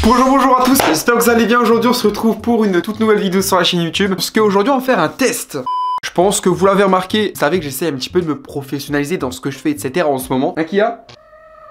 Bonjour à tous, j'espère que vous allez bien. Aujourd'hui on se retrouve pour une toute nouvelle vidéo sur la chaîne YouTube. Parce qu'aujourd'hui on va faire un test. Je pense que vous l'avez remarqué, vous savez que j'essaie un petit peu de me professionnaliser dans ce que je fais, etc. en ce moment. Hein, Kia ?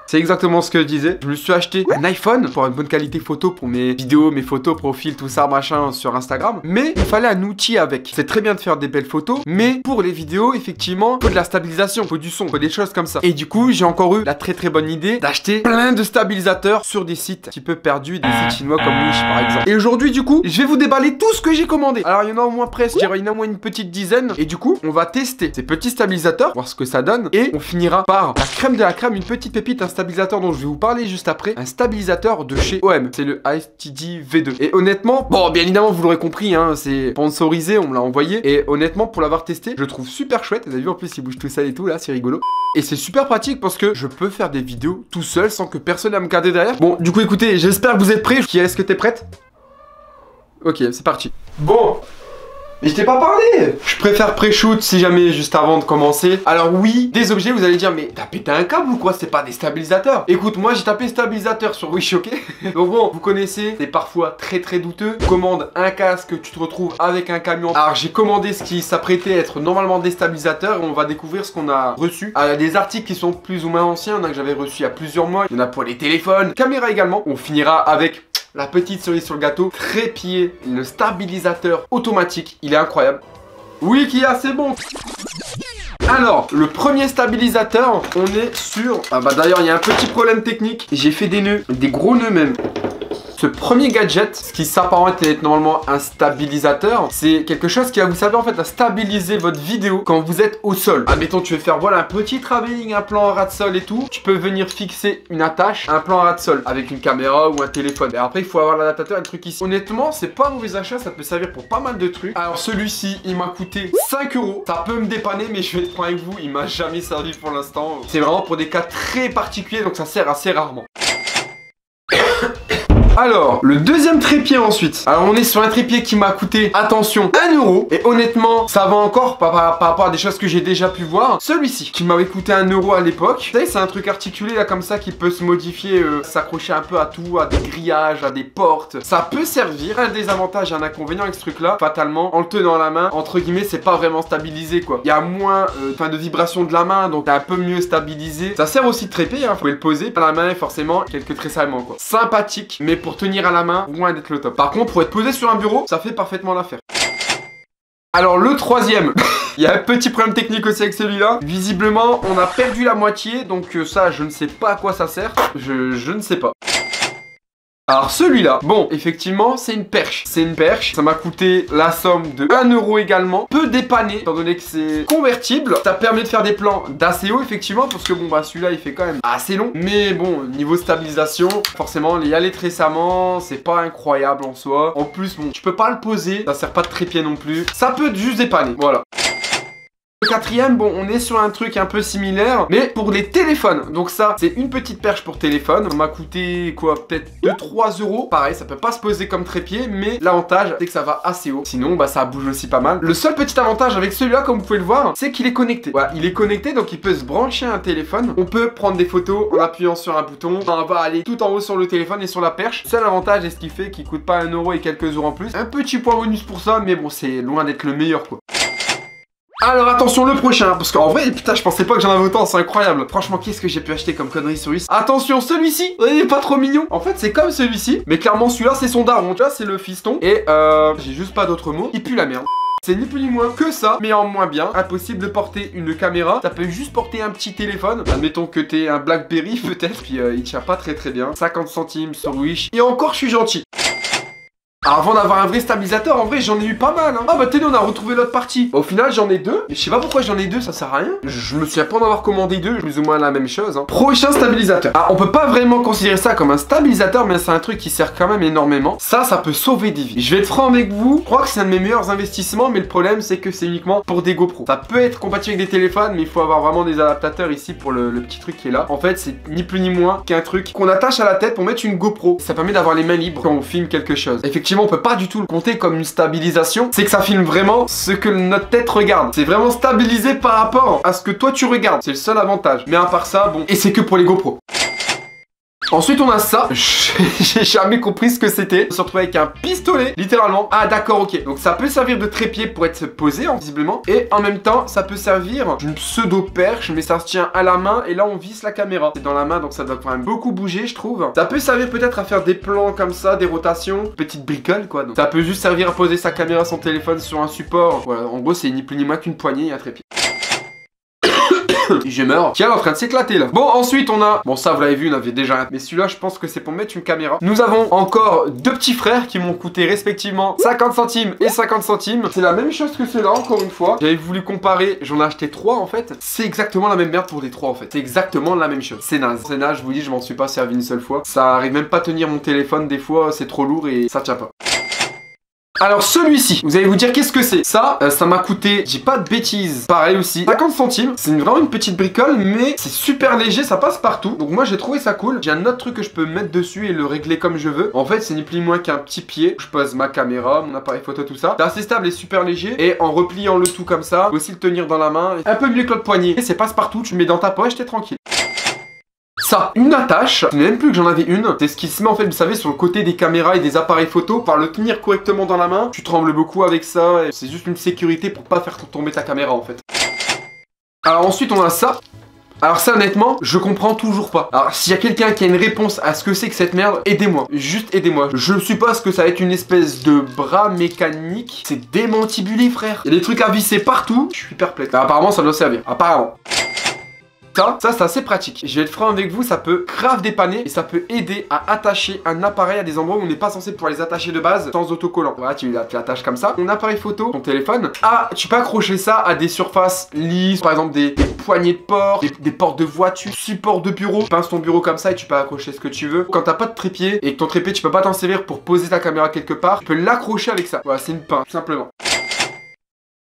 C'est exactement ce que je disais. Je me suis acheté un iPhone pour une bonne qualité photo pour mes vidéos, mes photos, profils, tout ça, machin sur Instagram. Mais il fallait un outil avec. C'est très bien de faire des belles photos, mais pour les vidéos, effectivement, il faut de la stabilisation, il faut du son, il faut des choses comme ça. Et du coup, j'ai encore eu la très bonne idée d'acheter plein de stabilisateurs sur des sites un petit peu perdus, des sites chinois comme Wish par exemple. Et aujourd'hui, du coup, je vais vous déballer tout ce que j'ai commandé. Alors, il y en a au moins presque, il y en a au moins une petite dizaine. Et du coup, on va tester ces petits stabilisateurs, voir ce que ça donne. Et on finira par la crème de la crème, une petite pépite, un stabilisateur dont je vais vous parler juste après, un stabilisateur de chez OM, c'est le ASTD V2. Et honnêtement, bon, bien évidemment vous l'aurez compris, hein, c'est sponsorisé, on me l'a envoyé, et honnêtement pour l'avoir testé, je le trouve super chouette. Vous avez vu, en plus il bouge tout ça et tout là, c'est rigolo. Et c'est super pratique parce que je peux faire des vidéos tout seul sans que personne ne me garder derrière. Bon, du coup écoutez, j'espère que vous êtes prêts. Qui est-ce que t'es prête? Ok, c'est parti. Bon, mais je t'ai pas parlé. Je préfère pré-shoot si jamais juste avant de commencer. Alors oui, des objets, vous allez dire, mais t'as pété un câble ou quoi? C'est pas des stabilisateurs. Écoute, moi j'ai tapé stabilisateur sur Wish, ok. Donc bon, vous connaissez, c'est parfois très douteux. Tu commandes un casque, tu te retrouves avec un camion. Alors j'ai commandé ce qui s'apprêtait à être normalement des stabilisateurs et on va découvrir ce qu'on a reçu. Alors, il y a des articles qui sont plus ou moins anciens, il y en a que j'avais reçu il y a plusieurs mois. Il y en a pour les téléphones, caméra également. On finira avec la petite cerise sur le gâteau, trépied, le stabilisateur automatique, il est incroyable. Oui, Kia, c'est bon. Alors, le premier stabilisateur, on est sur... Ah bah d'ailleurs, il y a un petit problème technique. J'ai fait des nœuds, des gros nœuds même. Ce premier gadget, ce qui s'apparente à être normalement un stabilisateur, c'est quelque chose qui va vous servir en fait à stabiliser votre vidéo quand vous êtes au sol. Admettons, tu veux faire voilà un petit travelling, un plan en ras de sol et tout. Tu peux venir fixer une attache, un plan en ras de sol avec une caméra ou un téléphone. Et après, il faut avoir l'adaptateur et le truc ici. Honnêtement, c'est pas un mauvais achat, ça peut servir pour pas mal de trucs. Alors celui-ci, il m'a coûté 5 €. Ça peut me dépanner, mais je vais être franc avec vous, il m'a jamais servi pour l'instant. C'est vraiment pour des cas très particuliers, donc ça sert assez rarement. Alors, le deuxième trépied ensuite. Alors, on est sur un trépied qui m'a coûté, attention, 1 €. Et honnêtement, ça va encore par rapport à des choses que j'ai déjà pu voir. Celui-ci, qui m'avait coûté 1 € à l'époque. Vous savez, c'est un truc articulé là comme ça qui peut se modifier, s'accrocher un peu à tout, à des grillages, à des portes. Ça peut servir. Un désavantage et un inconvénient avec ce truc-là, fatalement, en le tenant à la main, entre guillemets, c'est pas vraiment stabilisé quoi. Il y a moins de vibration de la main, donc c'est un peu mieux stabilisé. Ça sert aussi de trépied, hein. Vous pouvez le poser à la main et forcément quelques tressaillements quoi. Sympathique, mais pour tenir à la main, loin d'être le top. Par contre, pour être posé sur un bureau, ça fait parfaitement l'affaire. Alors le troisième, il y a un petit problème technique aussi avec celui-là. Visiblement, on a perdu la moitié, donc ça, je ne sais pas à quoi ça sert. Je ne sais pas. Alors celui-là, bon, effectivement, c'est une perche. C'est une perche, ça m'a coûté la somme de 1 € également. Peu dépanné, étant donné que c'est convertible. Ça permet de faire des plans d'assez haut, effectivement, parce que bon, bah celui-là, il fait quand même assez long. Mais bon, niveau stabilisation, forcément, y aller très récemment, c'est pas incroyable en soi. En plus, bon, tu peux pas le poser, ça sert pas de trépied non plus. Ça peut juste dépanner, voilà. Le quatrième, bon, on est sur un truc un peu similaire, mais pour les téléphones. Donc ça, c'est une petite perche pour téléphone. Ça m'a coûté, quoi, peut-être 2-3 €. Pareil, ça peut pas se poser comme trépied, mais l'avantage, c'est que ça va assez haut. Sinon, bah, ça bouge aussi pas mal. Le seul petit avantage avec celui-là, comme vous pouvez le voir, c'est qu'il est connecté. Voilà, il est connecté, donc il peut se brancher à un téléphone. On peut prendre des photos en appuyant sur un bouton. On va aller tout en haut sur le téléphone et sur la perche. Seul avantage, et ce qui fait qu'il coûte pas 1 € et quelques euros en plus. Un petit point bonus pour ça, mais bon, c'est loin d'être le meilleur, quoi. Alors attention le prochain, parce qu'en vrai putain je pensais pas que j'en avais autant, c'est incroyable. Franchement qu'est-ce que j'ai pu acheter comme connerie sur lui. Attention celui-ci, il est pas trop mignon. En fait c'est comme celui-ci, mais clairement celui-là c'est son daron, tu vois c'est le fiston. Et j'ai juste pas d'autres mots, il pue la merde. C'est ni plus ni moins que ça, mais en moins bien. Impossible de porter une caméra, ça peut juste porter un petit téléphone. Admettons que t'es un Blackberry peut-être, puis il tient pas très bien. 50 centimes sur Wish, et encore je suis gentil. Alors avant d'avoir un vrai stabilisateur, en vrai j'en ai eu pas mal hein. Ah bah tenez, on a retrouvé l'autre partie. Au final j'en ai deux, mais je sais pas pourquoi j'en ai deux, ça sert à rien. Je me souviens pas d'en avoir commandé deux, plus ou moins la même chose hein. Prochain stabilisateur. Ah on peut pas vraiment considérer ça comme un stabilisateur, mais c'est un truc qui sert quand même énormément. Ça peut sauver des vies. Je vais être franc avec vous, je crois que c'est un de mes meilleurs investissements, mais le problème c'est que c'est uniquement pour des GoPro. Ça peut être compatible avec des téléphones, mais il faut avoir vraiment des adaptateurs ici pour le petit truc qui est là. En fait c'est ni plus ni moins qu'un truc qu'on attache à la tête pour mettre une GoPro. Ça permet d'avoir les mains libres quand on filme quelque chose. Effectivement on peut pas du tout le compter comme une stabilisation, c'est que ça filme vraiment ce que notre tête regarde. C'est vraiment stabilisé par rapport à ce que toi tu regardes. C'est le seul avantage. Mais à part ça, bon, et c'est que pour les GoPro. Ensuite on a ça. J'ai jamais compris ce que c'était. On se retrouve avec un pistolet, littéralement. Ah d'accord, ok. Donc ça peut servir de trépied pour être posé, hein, visiblement. Et en même temps, ça peut servir d'une pseudo-perche, mais ça se tient à la main. Et là on visse la caméra. C'est dans la main, donc ça doit quand même beaucoup bouger, je trouve. Ça peut servir peut-être à faire des plans comme ça, des rotations. Petite bricole, quoi. Donc ça peut juste servir à poser sa caméra, son téléphone sur un support. Voilà, en gros c'est ni plus ni moins qu'une poignée et un trépied. Je meurs. Qui est en train de s'éclater là. Bon, ensuite on a, bon ça vous l'avez vu, on avait déjà un, mais celui-là je pense que c'est pour mettre une caméra. Nous avons encore deux petits frères qui m'ont coûté respectivement 50 centimes et 50 centimes. C'est la même chose que ceux-là, encore une fois. J'avais voulu comparer, j'en ai acheté 3 en fait. C'est exactement la même merde pour les 3 en fait. C'est exactement la même chose. C'est naze. C'est naze, je vous dis, je m'en suis pas servi une seule fois. Ça arrive même pas à tenir mon téléphone des fois, c'est trop lourd et ça tient pas. Alors celui-ci, vous allez vous dire qu'est-ce que c'est? Ça m'a coûté, j'ai pas de bêtises, pareil aussi, 50 centimes. C'est vraiment une petite bricole, mais c'est super léger, ça passe partout. Donc moi j'ai trouvé ça cool. J'ai un autre truc que je peux mettre dessus et le régler comme je veux. En fait c'est ni plus ni moins qu'un petit pied. Je pose ma caméra, mon appareil photo, tout ça. C'est assez stable et super léger. Et en repliant le tout comme ça, aussi le tenir dans la main. Un peu mieux que l'autre poignet. Et c'est passe partout, tu le mets dans ta poche, t'es tranquille. Ça, une attache, je n'ai même plus que j'en avais une. C'est ce qui se met en fait, vous savez, sur le côté des caméras et des appareils photo. Par le tenir correctement dans la main, tu trembles beaucoup avec ça. C'est juste une sécurité pour pas faire tomber ta caméra en fait. Alors ensuite on a ça. Alors ça honnêtement, je comprends toujours pas. Alors s'il y a quelqu'un qui a une réponse à ce que c'est que cette merde, aidez-moi. Juste aidez-moi. Je suppose que ça va être une espèce de bras mécanique. C'est démantibulé frère. Il y a des trucs à visser partout. Je suis perplexe. Alors, apparemment ça doit servir. Apparemment. Ça c'est assez pratique. Je vais être franc avec vous, ça peut grave dépanner et ça peut aider à attacher un appareil à des endroits où on n'est pas censé pouvoir les attacher de base sans autocollant. Voilà, tu l'attaches comme ça. Ton appareil photo, ton téléphone, tu peux accrocher ça à des surfaces lisses, par exemple des poignées de porte, des portes de voiture, support de bureau. Tu pinces ton bureau comme ça et tu peux accrocher ce que tu veux. Quand t'as pas de trépied et que ton trépied tu peux pas t'en servir pour poser ta caméra quelque part, tu peux l'accrocher avec ça. Voilà, c'est une pince, tout simplement.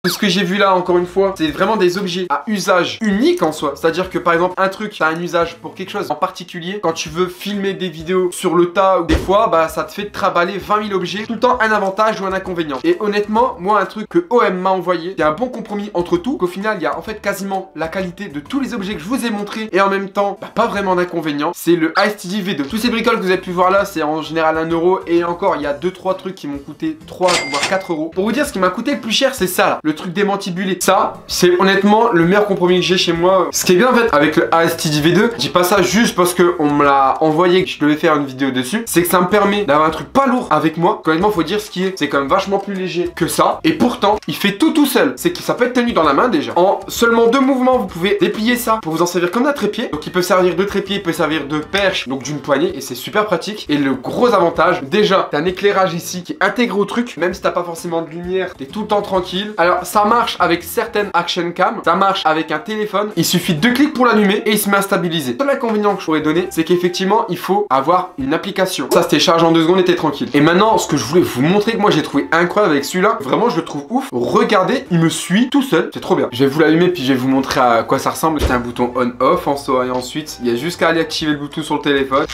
Ce que j'ai vu là, encore une fois, c'est vraiment des objets à usage unique en soi. C'est-à-dire que par exemple, un truc, t'as un usage pour quelque chose en particulier. Quand tu veux filmer des vidéos sur le tas ou des fois, bah ça te fait trimballer 20 000 objets. Tout le temps un avantage ou un inconvénient. Et honnêtement, moi un truc que OM m'a envoyé, c'est un bon compromis entre tout. Qu'au final, il y a en fait quasiment la qualité de tous les objets que je vous ai montrés. Et en même temps, bah, pas vraiment d'inconvénient. C'est le ASTD V2. Tous ces bricoles que vous avez pu voir là, c'est en général 1 euro. Et encore, il y a 2-3 trucs qui m'ont coûté 3 voire 4 euros. Pour vous dire, ce qui m'a coûté le plus cher, c'est ça là. Le truc démantibulé. Ça, c'est honnêtement le meilleur compromis que j'ai chez moi. Ce qui est bien en fait avec le ASTD V2, je dis pas ça juste parce que on me l'a envoyé que je devais faire une vidéo dessus, c'est que ça me permet d'avoir un truc pas lourd avec moi. Honnêtement, faut dire ce qui est, c'est quand même vachement plus léger que ça. Et pourtant, il fait tout seul. C'est que ça peut être tenu dans la main déjà. En seulement 2 mouvements, vous pouvez déplier ça pour vous en servir comme d'un trépied. Donc il peut servir de trépied, il peut servir de perche, donc d'une poignée, et c'est super pratique. Et le gros avantage, déjà, t'as un éclairage ici qui est intégré au truc, même si t'as pas forcément de lumière, t'es tout le temps tranquille. Alors ça marche avec certaines action cam, ça marche avec un téléphone, il suffit de 2 clics pour l'allumer et il se met à stabiliser. Le seul inconvénient que je pourrais donner, c'est qu'effectivement il faut avoir une application. Ça se télécharge en 2 secondes et t'es tranquille. Et maintenant, ce que je voulais vous montrer, que moi j'ai trouvé incroyable avec celui-là, vraiment je le trouve ouf. Regardez, il me suit tout seul, c'est trop bien. Je vais vous l'allumer puis je vais vous montrer à quoi ça ressemble. C'est un bouton on-off en soi et ensuite il y a juste qu'à aller activer le Bluetooth sur le téléphone.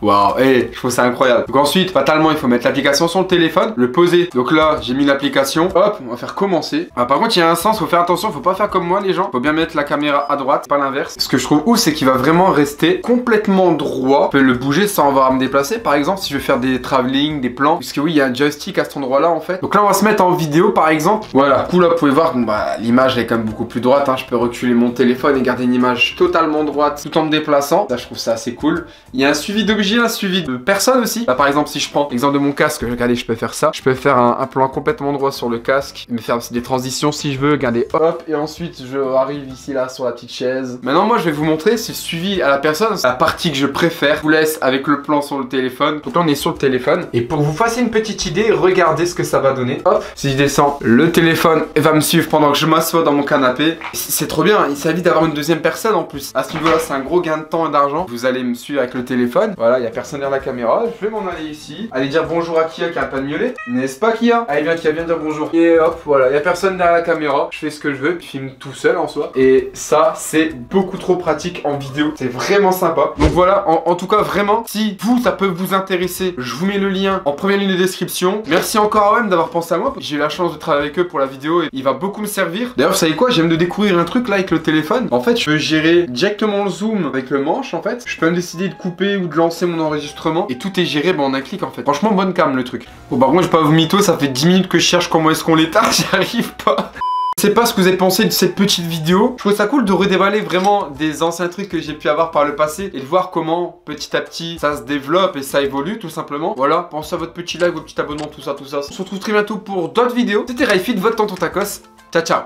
Waouh, je trouve ça incroyable. Donc ensuite, fatalement, il faut mettre l'application sur le téléphone, le poser. Donc là, j'ai mis l'application. Hop, on va faire commencer. Ah, par contre, il y a un sens, faut faire attention, faut pas faire comme moi les gens. Faut bien mettre la caméra à droite, pas l'inverse. Ce que je trouve ouf, c'est qu'il va vraiment rester complètement droit. Je peux le bouger sans avoir à me déplacer. Par exemple, si je veux faire des travelling, des plans. Puisque oui, il y a un joystick à cet endroit-là en fait. Donc là, on va se mettre en vidéo par exemple. Voilà, du coup là, vous pouvez voir, bon, bah, l'image est quand même beaucoup plus droite. Hein. Je peux reculer mon téléphone et garder une image totalement droite tout en me déplaçant. Là, je trouve ça assez cool. Il y a un suivi d'objets, un suivi de personnes aussi. Là, par exemple, si je prends l'exemple de mon casque, regardez, je peux faire ça. Je peux faire un plan complètement droit sur le casque, me faire aussi des transitions si je veux. Regardez, hop, et ensuite je arrive ici là sur la petite chaise. Maintenant, moi, je vais vous montrer si le suivi à la personne, c'est la partie que je préfère. Je vous laisse avec le plan sur le téléphone. Donc là, on est sur le téléphone. Et pour que vous fassiez une petite idée, regardez ce que ça va donner. Hop, si je descends, le téléphone va me suivre pendant que je m'assois dans mon canapé. C'est trop bien. Il s'agit d'avoir une deuxième personne en plus. À ce niveau-là, c'est un gros gain de temps et d'argent. Vous allez me suivre avec le téléphone. Voilà. Voilà, il y a personne derrière la caméra. Je vais m'en aller ici. Aller dire bonjour à Kia qui a un panneaulet. N'est-ce pas Kia? Allez, viens Kia, viens dire bonjour. Et hop, voilà, il y a personne derrière la caméra. Je fais ce que je veux, je filme tout seul en soi. Et ça, c'est beaucoup trop pratique en vidéo. C'est vraiment sympa. Donc voilà, en tout cas, vraiment, si vous, ça peut vous intéresser, je vous mets le lien en première ligne de description. Merci encore à OM d'avoir pensé à moi. J'ai eu la chance de travailler avec eux pour la vidéo et il va beaucoup me servir. D'ailleurs, vous savez quoi? J'aime de découvrir un truc là avec le téléphone. En fait, je peux gérer directement le zoom avec le manche en fait. Je peux même décider de couper ou de lancer mon enregistrement et tout est géré en un clic en fait. Franchement, bonne cam le truc. Bon, par contre, je vais pas vous mytho, ça fait 10 minutes que je cherche comment est-ce qu'on l'éteint, j'y arrive pas. Je sais pas ce que vous avez pensé de cette petite vidéo. Je trouve ça cool de redéballer vraiment des anciens trucs que j'ai pu avoir par le passé et de voir comment petit à petit ça se développe et ça évolue tout simplement. Voilà, pensez à votre petit like, votre petit abonnement, tout ça, tout ça. On se retrouve très bientôt pour d'autres vidéos. C'était Rayfit, votre tonton tacos. Ciao, ciao.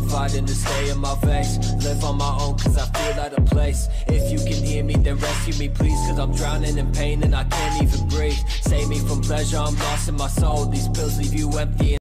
Fighting to stay in my face, live on my own cause I feel out of place. If you can hear me then rescue me please, cause I'm drowning in pain and I can't even breathe. Save me from pleasure, I'm lost in my soul. These pills leave you empty.